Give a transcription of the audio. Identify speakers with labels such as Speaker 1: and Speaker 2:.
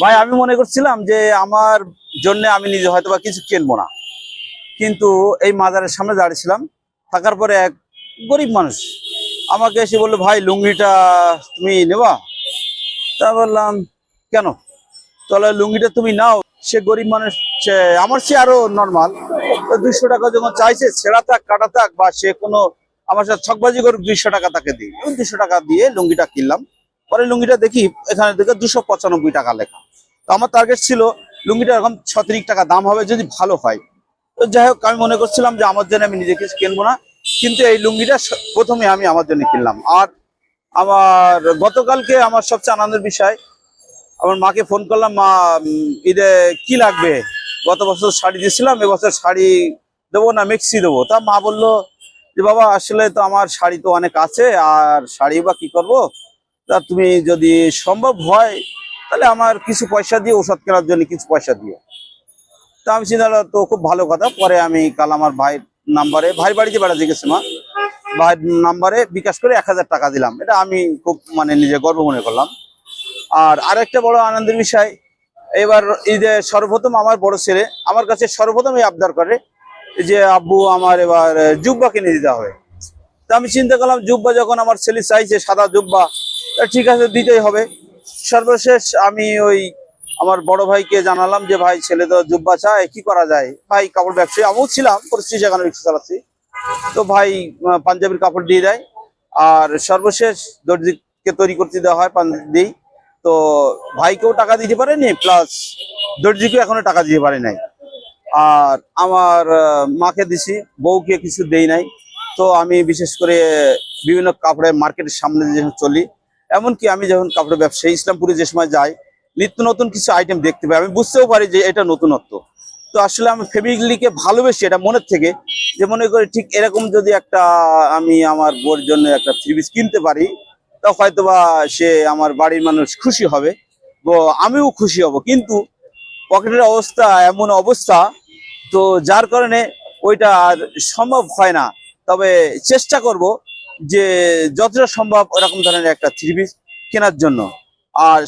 Speaker 1: ভাই আমি মনে করছিলাম যে আমার জন্য আমি নিজে হয়তো বা কিছু কিনবো না, কিন্তু এই মাজারের সামনে দাঁড়িয়েছিলাম, থাকার পরে এক গরিব মানুষ আমাকে এসে বললো, ভাই লুঙ্গিটা তুমি নেবা? তা বললাম কেন? তাহলে লুঙ্গিটা তুমি নাও। সে গরিব মানুষ, সে আমার চেয়ে আরো নর্মাল, 200 টাকা যখন চাইছে, ছেঁড়া থাক কাটা থাক বা সে কোনো আমার সাথে ছকবাজি করুক, 200 টাকা তাকে দিই। এবং 200 টাকা দিয়ে লুঙ্গিটা কিনলাম। পরে লুঙ্গিটা দেখি এখানে দেখে 295 টাকা লেখা। তো আমার টার্গেট ছিল লুঙ্গিটা এরকম 36 টাকা দাম হবে যদি ভালো হয়। তো যাই হোক, আমি মনে করছিলাম যে আমার জন্য আমি নিজে কিছু কিনবো না, কিন্তু এই লুঙ্গিটা প্রথমে আমি আমার জন্য কিনলাম। আর আমার গতকালকে আমার সবচেয়ে আনন্দের বিষয়, আমার মাকে ফোন করলাম, মা ঈদে কি লাগবে? গত বছর শাড়ি দিয়েছিলাম, এবছর শাড়ি দেবো না মেক্সি দেবো। তা মা বললো যে বাবা আসলে তো আমার শাড়ি তো অনেক আছে, আর শাড়ি বা কি করবো, তা তুমি যদি সম্ভব হয় তাহলে আমার কিছু পয়সা দিয়ে ওষুধ কেনার জন্য কিছু পয়সা দিও। তা আমি চিন্তা করলাম, তো খুব ভালো কথা। পরে আমি কাল আমার ভাইয়ের নাম্বারে, ভাইয়ের বাড়িতে বেড়াতে গেছি মা, ভাইয়ের নাম্বারে বিকাশ করে 1000 টাকা দিলাম। এটা আমি খুব মানে নিজে গর্ব মনে করলাম। আর আরেকটা বড় আনন্দের বিষয়, এবার ঈদে সর্বপ্রথম আমার বড় ছেলে আমার কাছে সর্বপ্রথম এই আবদার করে যে আব্বু আমার এবার জুব্বা কিনে দিতে হবে। তা আমি চিন্তা করলাম, জুব্বা যখন আমার ছেলে চাইছে সাদা জুব্বা, তা ঠিক আছে দিতেই হবে। সর্বশেষ আমি ওই আমার বড় ভাইকে জানালাম যে ভাই ছেলে তো জুব্বা চায়, কি করা যায়? ভাই কাপড় ব্যবসায়ী, আমিও ছিলাম, পরিস্থিতি সেখানে রিক্সা চালাচ্ছি। তো ভাই পাঞ্জাবির কাপড় দিয়ে দেয়। আর সর্বশেষ দর্জিকে তৈরি করতে দেওয়া হয়, পাঞ্জাবি দিই। তো ভাইকেও টাকা দিতে পারেনি, প্লাস দর্জিকেও এখনো টাকা দিতে পারে নাই। আর আমার মাকে দিছি, বউকে কিছু দেই নাই। তো আমি বিশেষ করে বিভিন্ন কাপড়ের মার্কেটের সামনে যখন চলি, এমনকি আমি যখন কাপড়ের ব্যবসায়ী ইসলামপুরে যে সময় যাই, নিত্য নতুন কিছু আইটেম দেখতে পাই, আমি বুঝতেও পারি যে এটা নতুনত্ব। তো আসলে আমি ফ্যামিলিকে ভালোবেসে এটা মনের থেকে, যে মনে করি ঠিক এরকম যদি একটা আমি আমার বউর জন্য একটা থ্রি পিস কিনতে পারি, তা হয়তোবা সে আমার বাড়ির মানুষ খুশি হবে, তো আমিও খুশি হব। কিন্তু পকেটের অবস্থা এমন অবস্থা, তো যার কারণে ওইটা আর সম্ভব হয় না। তবে চেষ্টা করব যে যতটা সম্ভব ওরকম ধরনের একটা থ্রি পিস কেনার জন্য। আর